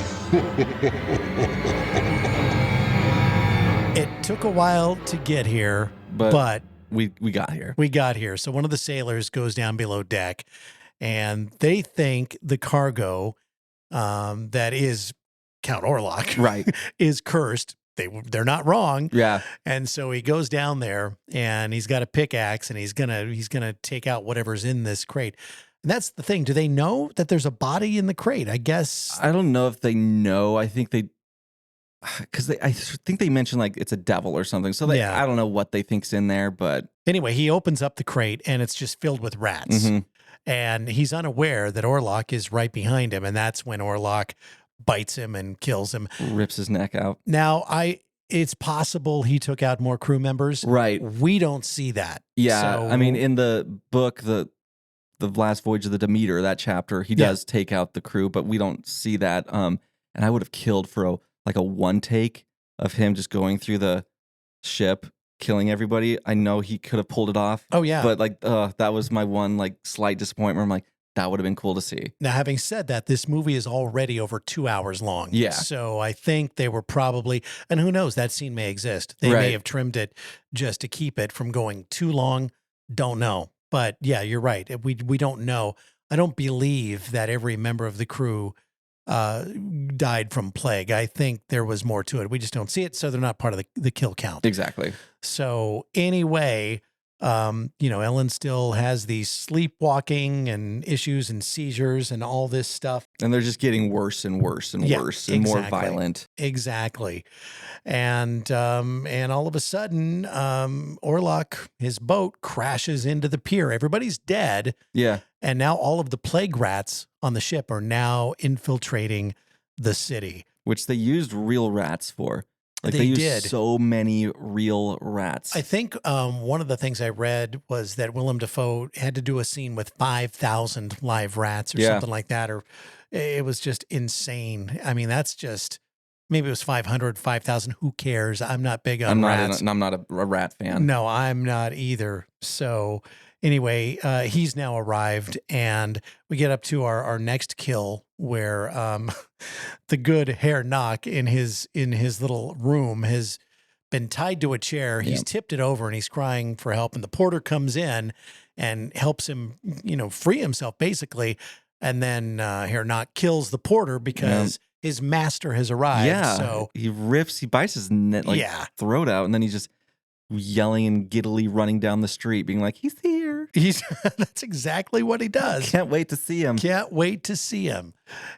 It took a while to get here, but we got here. We got here. So one of the sailors goes down below deck, and they think the cargo that is Count Orlok is cursed. They're not wrong. Yeah. And so he goes down there and he's got a pickaxe and he's gonna take out whatever's in this crate. And that's the thing. Do they know that there's a body in the crate? I guess. I don't know if they know. I think I think they mentioned like it's a devil or something. So I don't know what they think's in there, but anyway, he opens up the crate and it's just filled with rats. And he's unaware that Orlok is right behind him. And that's when Orlok bites him and kills him. Rips his neck out. Now, it's possible he took out more crew members. Right. We don't see that. Yeah. So, I mean, in the book, the Last Voyage of the Demeter, that chapter, he does take out the crew, but we don't see that. And I would have killed for a one take of him just going through the ship, killing everybody. I know he could have pulled it off. Oh, yeah. But that was my one slight disappointment. I'm like, that would have been cool to see. Now, having said that, this movie is already over 2 hours long. Yeah. So I think they were probably, and who knows, that scene may exist. They may have trimmed it just to keep it from going too long. Don't know. But yeah, you're right. We don't know. I don't believe that every member of the crew died from plague. I think there was more to it. We just don't see it, so they're not part of the kill count. Exactly. So anyway, Ellen still has these sleepwalking and issues and seizures and all this stuff. And they're just getting worse and worse and worse and more violent. Exactly. And all of a sudden, Orlok, his boat crashes into the pier. Everybody's dead. Yeah. And now all of the plague rats on the ship are now infiltrating the city. Which they used real rats for. Like They used did. so many real rats. I think one of the things I read was that Willem Dafoe had to do a scene with 5,000 live rats or something like that, or it was just insane. I mean, that's just, maybe it was 500, 5,000. Who cares? I'm not big on rats. I'm not a rat fan. No, I'm not either. So anyway, he's now arrived, and we get up to our next kill where the good Herr Knock in his little room has been tied to a chair. He's tipped it over and he's crying for help. And the porter comes in and helps him, free himself basically. And then Herr Knock kills the porter because his master has arrived. Yeah. So he bites his throat out, and then he's just yelling and giddily running down the street, being like, he's here. That's exactly what he does. Can't wait to see him. Can't wait to see him.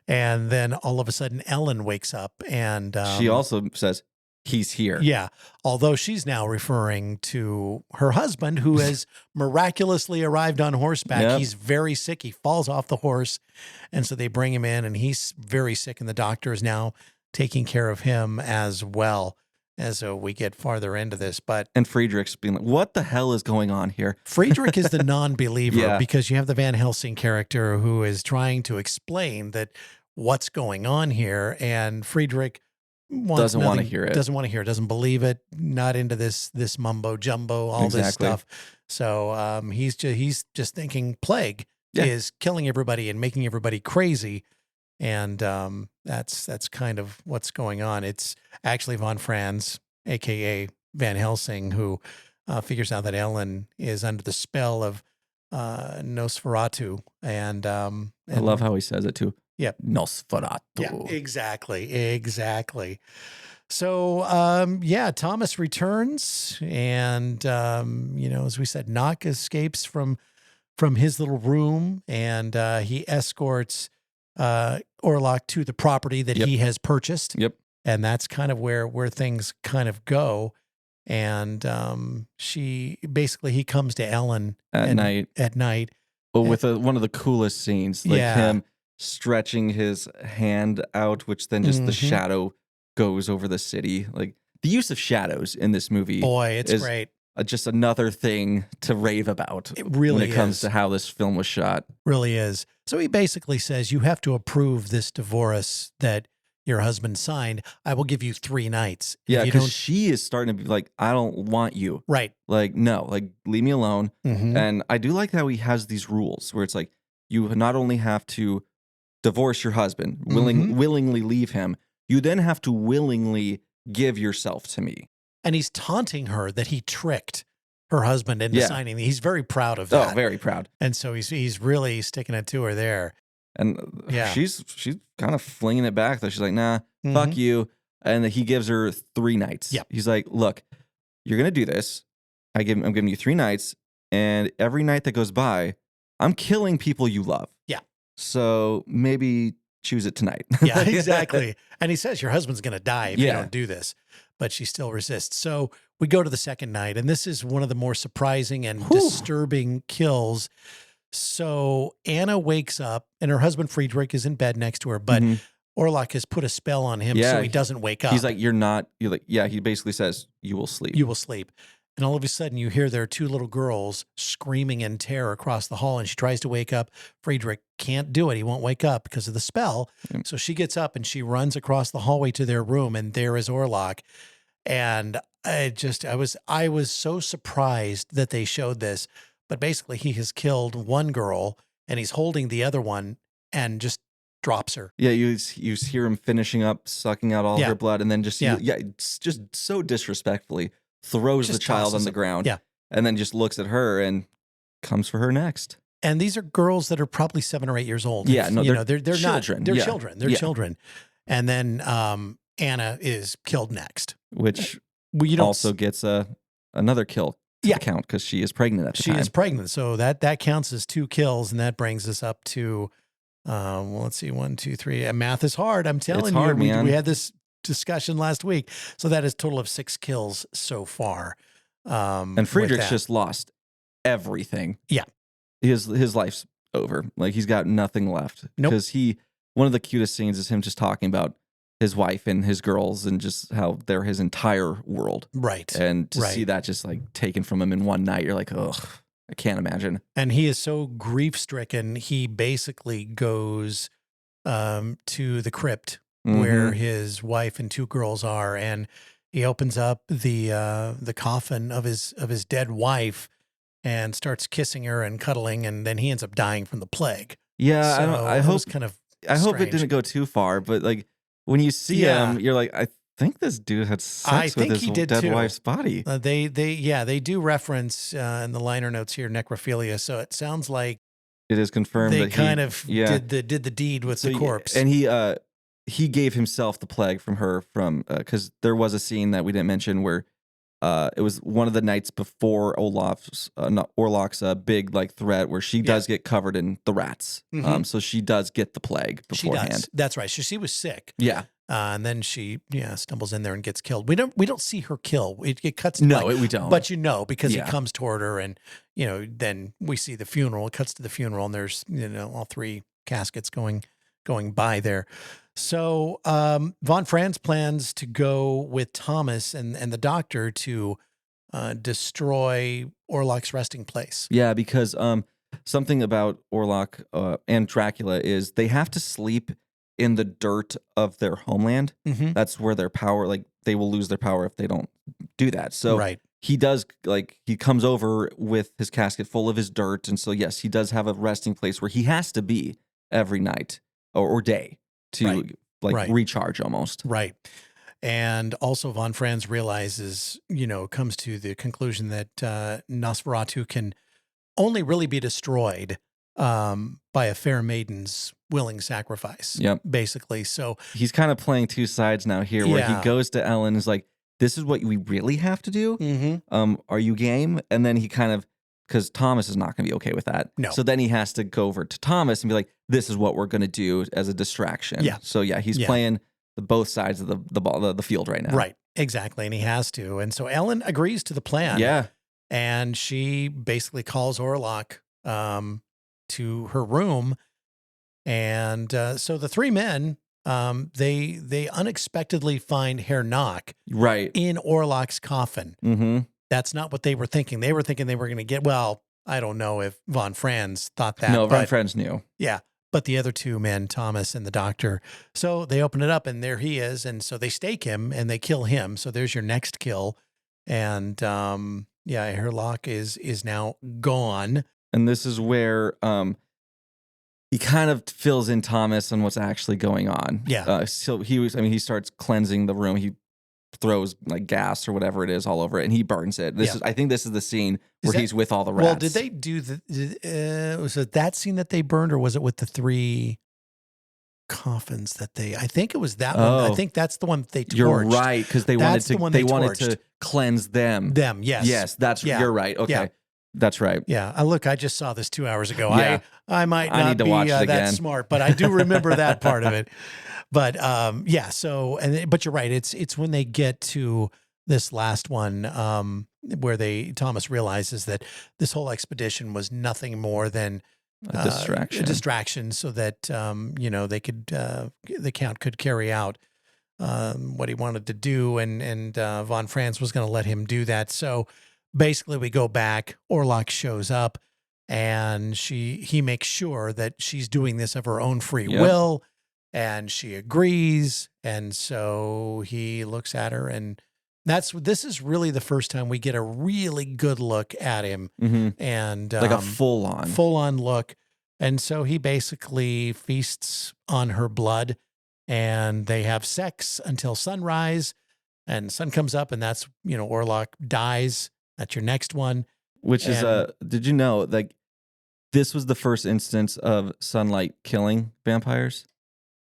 And then all of a sudden Ellen wakes up and she also says, he's here. Yeah. Although she's now referring to her husband, who has miraculously arrived on horseback. Yep. He's very sick. He falls off the horse. And so they bring him in, and he's very sick. And the doctor is now taking care of him as well. As we get farther into this, and Friedrich's being like, what the hell is going on here? Friedrich is the non-believer because you have the Van Helsing character who is trying to explain that what's going on here, and Friedrich doesn't want to hear it. Doesn't want to hear it. Doesn't believe it. Not into this mumbo jumbo. All this stuff. So he's just thinking plague is killing everybody and making everybody crazy. And that's kind of what's going on. It's actually Von Franz, a.k.a. Van Helsing, who figures out that Ellen is under the spell of Nosferatu. And I love how he says it, too. Yep. Nosferatu. Yeah, exactly. So, Thomas returns. And, as we said, Knock escapes from his little room. And he escorts Orlok to the property that he has purchased. Yep. And that's kind of where things kind of go. And he comes to Ellen at night. Well, with one of the coolest scenes, like him stretching his hand out, which then just the shadow goes over the city. Like the use of shadows in this movie. Boy, it's great. Just another thing to rave about. It really when it comes to how this film was shot. Really is. So he basically says, you have to approve this divorce that your husband signed. I will give you 3 nights. Yeah, because she is starting to be like, I don't want you. Right. Like, no, like, leave me alone. And I do like how he has these rules where it's like, you not only have to divorce your husband, willingly leave him, you then have to willingly give yourself to me. And he's taunting her that he tricked her husband into signing. He's very proud of that. Oh, very proud. And so he's really sticking it to her there. And she's kind of flinging it back though. She's like, nah, fuck you. And he gives her 3 nights. Yep. He's like, look, you're gonna do this. I'm giving you 3 nights, and every night that goes by, I'm killing people you love. Yeah. So maybe choose it tonight. Yeah, exactly. And he says your husband's gonna die if you don't do this. But she still resists. So we go to the second night, and this is one of the more surprising and disturbing kills. So Anna wakes up, and her husband Friedrich is in bed next to her, but Orlok has put a spell on him so he doesn't wake up. He's like, you're like, he basically says, you will sleep. You will sleep. And all of a sudden, you hear there are 2 little girls screaming in terror across the hall, and she tries to wake up. Friedrich can't do it. He won't wake up because of the spell. So she gets up, and she runs across the hallway to their room, and there is Orlok. And I was so surprised that they showed this. But basically, he has killed one girl, and he's holding the other one and just drops her. Yeah, you hear him finishing up, sucking out all her blood, and then just it's just so disrespectfully throws the child on the ground. Yeah. And then just looks at her and comes for her next. And these are girls that are probably 7 or 8 years old. Yeah, no, they're children. not. They're Yeah. children. They're Yeah. children. And then Anna is killed next, which well, you don't also gets another kill to Yeah. the count because she is pregnant at the she time. is pregnant, so that counts as 2 kills, and that brings us up to well, let's see, 1, 2, 3. And math is hard. I'm telling hard, you. man. We had this discussion last week, so that is a total of 6 kills so far. And Friedrich's just lost everything. Yeah. His life's over. Like, he's got nothing left. Nope. Because one of the cutest scenes is him just talking about his wife and his girls and just how they're his entire world. Right. And to see that just like taken from him in one night, you're like, ugh, I can't imagine. And he is so grief stricken, he basically goes to the crypt where his wife and 2 girls are, and he opens up the coffin of his dead wife and starts kissing her and cuddling, and then he ends up dying from the plague. Yeah, So I it hope was kind of I hope it strange. didn't go too far, but like when you see Yeah. him, you're like, I think this dude had sex I with think his he did dead too. wife's body. They do reference in the liner notes here necrophilia, so it sounds like It is confirmed they that kind of yeah. did the deed with the So corpse. And he gave himself the plague from her because there was a scene that we didn't mention where it was one of the nights before Orlok's big like threat where she does get covered in the rats. So she does get the plague beforehand. She does. That's right. So she was sick. Yeah. And then she stumbles in there and gets killed. We don't see her kill. It cuts to No, we don't. But because Yeah. he comes toward her, and then we see the funeral. It cuts to the funeral, and there's all 3 caskets going by there. So Von Franz plans to go with Thomas and the doctor to destroy Orlok's resting place. Yeah, because something about Orlok and Dracula is they have to sleep in the dirt of their homeland. Mm-hmm. That's where their power, like they will lose their power if they don't do that. So Right. he does, like he comes over with his casket full of his dirt. And so, yes, he does have a resting place where he has to be every night or day to recharge almost. Right. And also Von Franz realizes, comes to the conclusion that Nosferatu can only really be destroyed by a fair maiden's willing sacrifice. Yep. Basically. So he's kind of playing 2 sides now here where he Yeah. goes to Ellen and is like, this is what we really have to do. mm-hmm. Are you game? And then he kind of, because Thomas is not going to be okay with that. No. So then he has to go over to Thomas and be like, this is what we're going to do as a distraction. Yeah. So yeah, he's Yeah. playing both sides of the field right now. Right. Exactly. And he has to. And so Ellen agrees to the plan. Yeah. And she basically calls Orlok to her room. And so the 3 men, they unexpectedly find Herr Knock Right. in Orlok's coffin. Mm-hmm. That's not what they were thinking. They were thinking they were going to get, well, I don't know if Von Franz thought that. No, but, my friends knew. Yeah. But the other 2 men, Thomas and the doctor. So they open it up and there he is. And so they stake him and they kill him. So there's your next kill. And Herlock is now gone. And this is where he kind of fills in Thomas on what's actually going on. Yeah. So he starts cleansing the room. He throws like gas or whatever it is all over it and he burns it. I think this is the scene where he's with all the rats. Well, did they do was it that scene that they burned, or was it with the 3 coffins that I think it was that one. I think that's the one that they torched. You're right, because they wanted to cleanse them. Yes. Yes, you're right. Okay. Yeah. That's right. Yeah. Look, I just saw this 2 hours ago. Yeah. I might I not need to be watch it that again. smart, but I do remember that part of it. But so but you're right. It's when they get to this last one where Thomas realizes that this whole expedition was nothing more than A distraction. So that they could the Count could carry out what he wanted to do, and Von Franz was going to let him do that. So basically, we go back. Orlok shows up, and he makes sure that she's doing this of her own free will, and she agrees. And so he looks at her, and this is really the first time we get a really good look at him, and like a full on look. And so he basically feasts on her blood, and they have sex until sunrise, and sun comes up, and that's Orlok dies. That's your next one. Which is did you know, like, this was the first instance of sunlight killing vampires.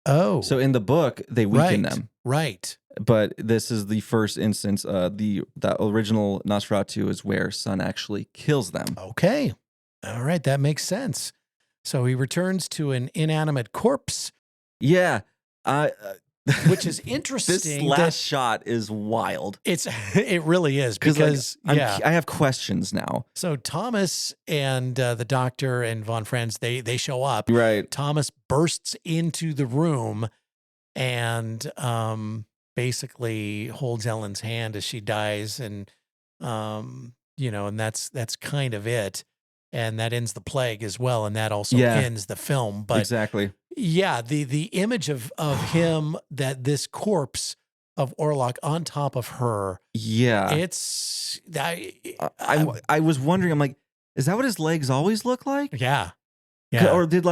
Oh. So in the book, they weaken them. Right. But this is the first instance. That original Nosferatu is where sun actually kills them. Okay. All right. That makes sense. So he returns to an inanimate corpse. Yeah. Which is interesting. This last shot is wild. It really is because I have questions now. So Thomas and the doctor and Von Franz, they show up. Right. Thomas bursts into the room and basically holds Ellen's hand as she dies, and and that's kind of it. And that ends the plague as well, and that also ends the film. But exactly. Yeah, the image of him, that this corpse of Orlok on top of her. Yeah. It's I was wondering, I'm like, is that what his legs always look like? Yeah. Yeah. Or did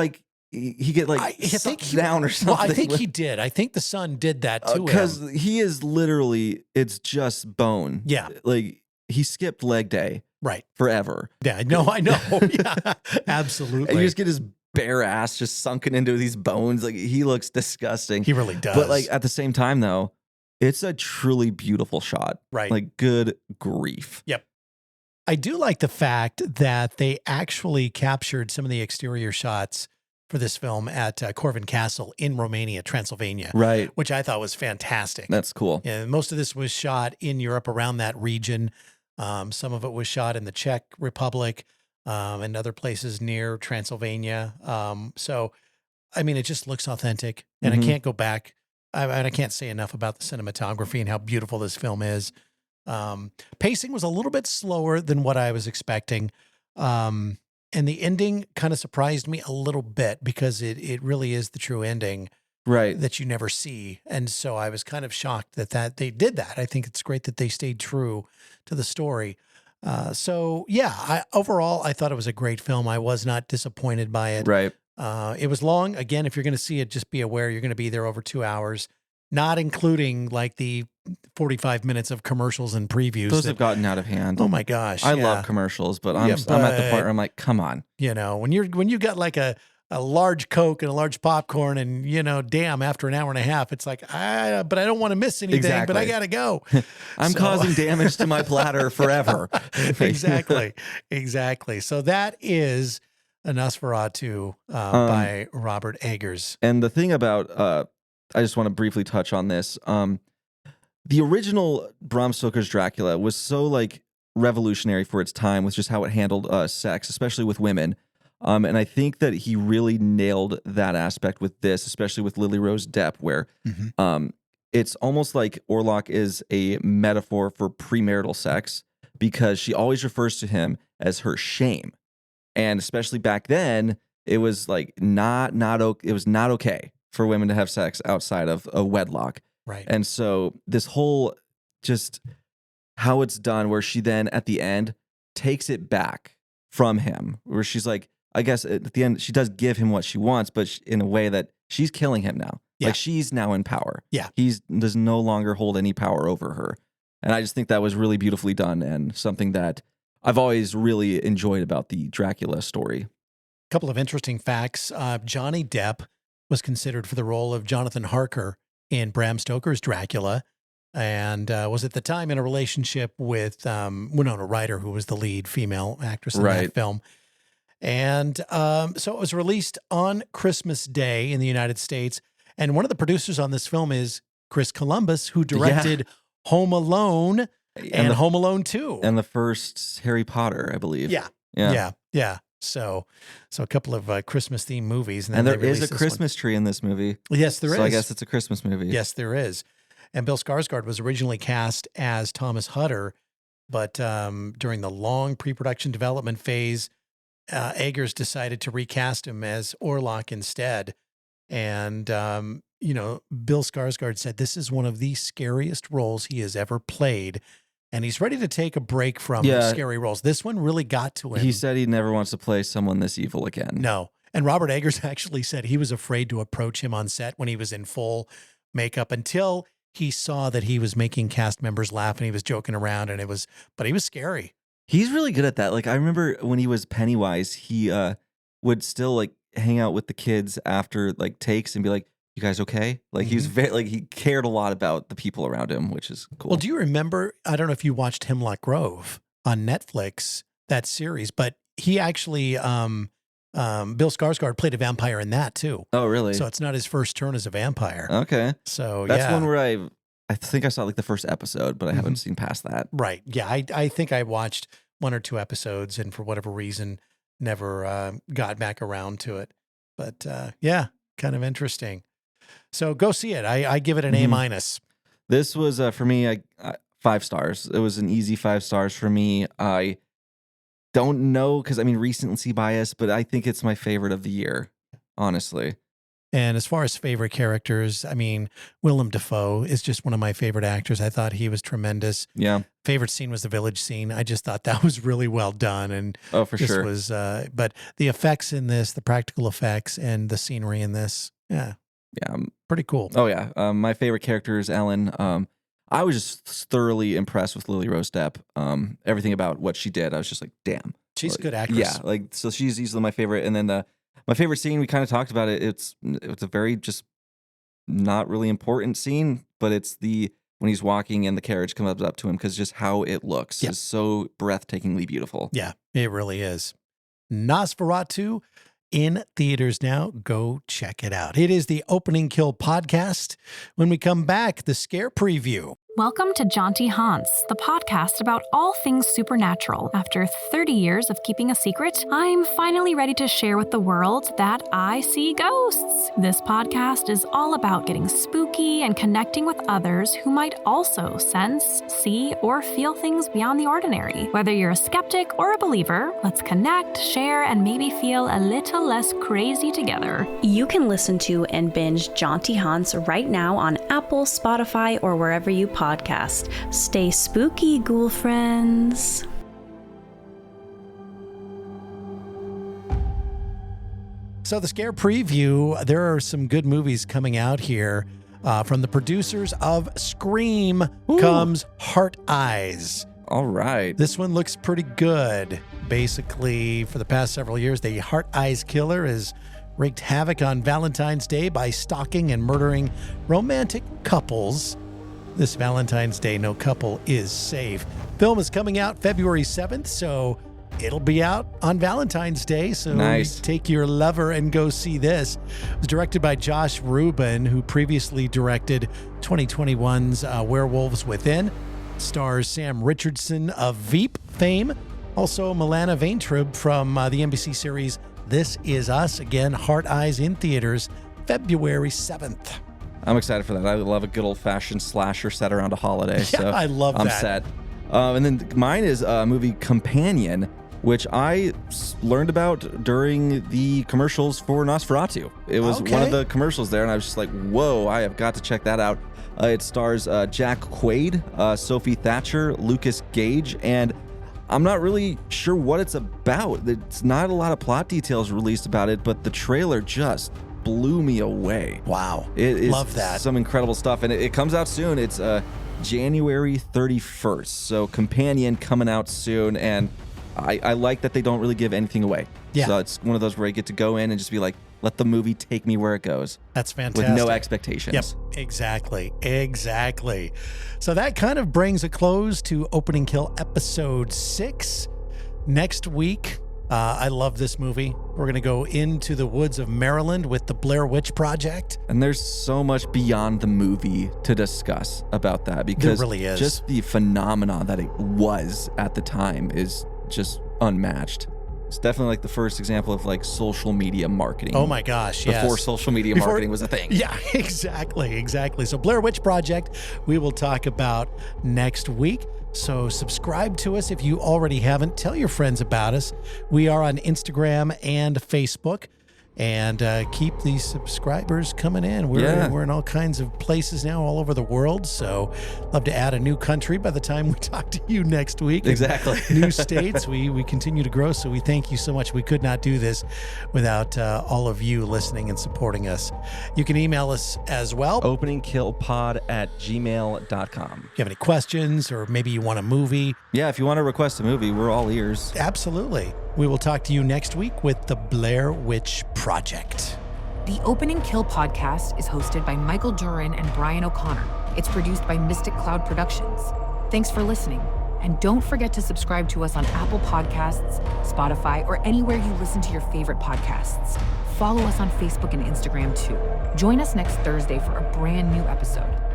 he get I think down or something? Well, I think he did. I think the son did that to him. Because he is literally, it's just bone. Yeah. Like he skipped leg day. Right. Forever. Yeah, I know. Yeah, absolutely. And you just get his bare ass just sunken into these bones. Like he looks disgusting. He really does. But like at the same time though, it's a truly beautiful shot. Right. Like good grief. Yep. I do like the fact that they actually captured some of the exterior shots for this film at Corvin Castle in Romania, Transylvania. Right. Which I thought was fantastic. That's cool. Yeah, most of this was shot in Europe around that region. Some of it was shot in the Czech Republic and other places near Transylvania. So, I mean, it just looks authentic, and I can't go back. I can't say enough about the cinematography and how beautiful this film is. Pacing was a little bit slower than what I was expecting. And the ending kind of surprised me a little bit because it really is the true ending. Right. That you never see. And so I was kind of shocked that they did that. I think it's great that they stayed true to the story. Overall, I thought it was a great film. I was not disappointed by it. Right. It was long. Again, if you're going to see it, just be aware you're going to be there over 2 hours, not including like the 45 minutes of commercials and previews. Those have gotten out of hand. Oh my gosh. I love commercials, but I'm at the point where I'm like, come on. When you got like a large Coke and a large popcorn and, damn, after an hour and a half, it's like, but I don't want to miss anything, but I got to go. I'm causing damage to my bladder forever. Exactly. So that is a Nosferatu by Robert Eggers. And the thing about, I just want to briefly touch on this. The original Bram Stoker's Dracula was so like revolutionary for its time with just how it handled sex, especially with women. And I think that he really nailed that aspect with this, especially with Lily Rose Depp, where it's almost like Orlok is a metaphor for premarital sex because she always refers to him as her shame. And especially back then, it was like not okay for women to have sex outside of a wedlock. Right. And so this whole just how it's done, where she then at the end takes it back from him, where she's like, I guess at the end, she does give him what she wants, but in a way that she's killing him now. Yeah. Like she's now in power. Yeah. He does no longer hold any power over her. And I just think that was really beautifully done and something that I've always really enjoyed about the Dracula story. A couple of interesting facts. Johnny Depp was considered for the role of Jonathan Harker in Bram Stoker's Dracula, and was at the time in a relationship with Winona Ryder, who was the lead female actress in that film. And so it was released on Christmas Day in the United States. And one of the producers on this film is Chris Columbus, who directed Home Alone and Home Alone 2. And the first Harry Potter, I believe. Yeah. So a couple of Christmas-themed movies. And there is a Christmas tree in this movie. Yes, there is. So I guess it's a Christmas movie. Yes, there is. And Bill Skarsgård was originally cast as Thomas Hutter, but during the long pre-production development phase, Eggers decided to recast him as Orlok instead. And, Bill Skarsgård said this is one of the scariest roles he has ever played. And he's ready to take a break from scary roles. This one really got to him. He said he never wants to play someone this evil again. No. And Robert Eggers actually said he was afraid to approach him on set when he was in full makeup until he saw that he was making cast members laugh and he was joking around, but he was scary. He's really good at that. Like I remember when he was Pennywise, he would still like hang out with the kids after like takes and be like, "You guys okay?" Like he was very like he cared a lot about the people around him, which is cool. Well, do you remember? I don't know if you watched Hemlock Grove on Netflix, that series, but he actually Bill Skarsgård played a vampire in that too. Oh, really? So it's not his first turn as a vampire. Okay. So that's one where I think I saw like the first episode, but I haven't seen past that. Right. Yeah. I think I watched 1 or 2 episodes and for whatever reason never got back around to it. But yeah, kind of interesting. So go see it. I give it an A-. This was for me I 5 stars. It was an easy 5 stars for me. I don't know because I mean recency bias, but I think it's my favorite of the year, honestly. And as far as favorite characters, I mean, Willem Dafoe is just one of my favorite actors. I thought he was tremendous. Yeah. Favorite scene was the village scene. I just thought that was really well done. And for sure. Was, but the effects in this, the practical effects and the scenery in this, yeah, pretty cool. Oh yeah. My favorite character is Ellen. I was just thoroughly impressed with Lily Rose Depp. Everything about what she did, I was just like, damn. She's a good actress. Yeah, like so she's easily my favorite. And then my favorite scene, we kind of talked about it. It's a very just not really important scene, but it's when he's walking and the carriage comes up to him because just how it looks is so breathtakingly beautiful. Yeah, it really is. Nosferatu in theaters now. Go check it out. It is the Opening Kill podcast. When we come back, the scare preview. Welcome to Jaunty Haunts, the podcast about all things supernatural. After 30 years of keeping a secret, I'm finally ready to share with the world that I see ghosts. This podcast is all about getting spooky and connecting with others who might also sense, see, or feel things beyond the ordinary. Whether you're a skeptic or a believer, let's connect, share, and maybe feel a little less crazy together. You can listen to and binge Jaunty Haunts right now on Apple, Spotify, or wherever you podcast. Stay spooky, ghoul friends. So the scare preview, there are some good movies coming out here. From the producers of Scream comes Heart Eyes. All right. This one looks pretty good. Basically, for the past several years, the Heart Eyes killer has wreaked havoc on Valentine's Day by stalking and murdering romantic couples. This Valentine's Day, no couple is safe. Film is coming out February 7th, so it'll be out on Valentine's Day. So nice. Take your lover and go see this. It was directed by Josh Rubin, who previously directed 2021's Werewolves Within. It stars Sam Richardson of Veep fame. Also, Milana Vaintrub from the NBC series This Is Us. Again, Heart Eyes in theaters, February 7th. I'm excited for that. I love a good old-fashioned slasher set around a holiday. Yeah, so I love I'm that. set. And then mine is a movie Companion, which I learned about during the commercials for Nosferatu. It was one of the commercials there, and I was just like, whoa, I have got to check that out. It stars Jack Quaid, Sophie Thatcher, Lucas Gage, and I'm not really sure what it's about. It's not a lot of plot details released about it, but the trailer just blew me away. Wow. It is Love that. Some incredible stuff. And it comes out soon. It's January 31st. So Companion coming out soon. And I like that they don't really give anything away. Yeah. So it's one of those where I get to go in and just be like, let the movie take me where it goes. That's fantastic. With no expectations. Yep, exactly. So that kind of brings a close to Opening Kill episode 6. Next week, I love this movie. We're going to go into the woods of Maryland with the Blair Witch Project. And there's so much beyond the movie to discuss about that because there really is. Just the phenomenon that it was at the time is just unmatched. It's definitely like the first example of like social media marketing. Oh my gosh, yes. Before social media marketing was a thing. Yeah, exactly. So Blair Witch Project, we will talk about next week. So subscribe to us if you already haven't. Tell your friends about us. We are on Instagram and Facebook. And keep these subscribers coming in. We're in all kinds of places now all over the world. So love to add a new country by the time we talk to you next week. Exactly. New states. We continue to grow. So we thank you so much. We could not do this without all of you listening and supporting us. You can email us as well. openingkillpod@gmail.com. If you have any questions or maybe you want a movie. Yeah, if you want to request a movie, we're all ears. Absolutely. We will talk to you next week with the Blair Witch Project. The Opening Kill podcast is hosted by Michael Duran and Brian O'Connor. It's produced by Mystic Cloud Productions. Thanks for listening. And don't forget to subscribe to us on Apple Podcasts, Spotify, or anywhere you listen to your favorite podcasts. Follow us on Facebook and Instagram too. Join us next Thursday for a brand new episode.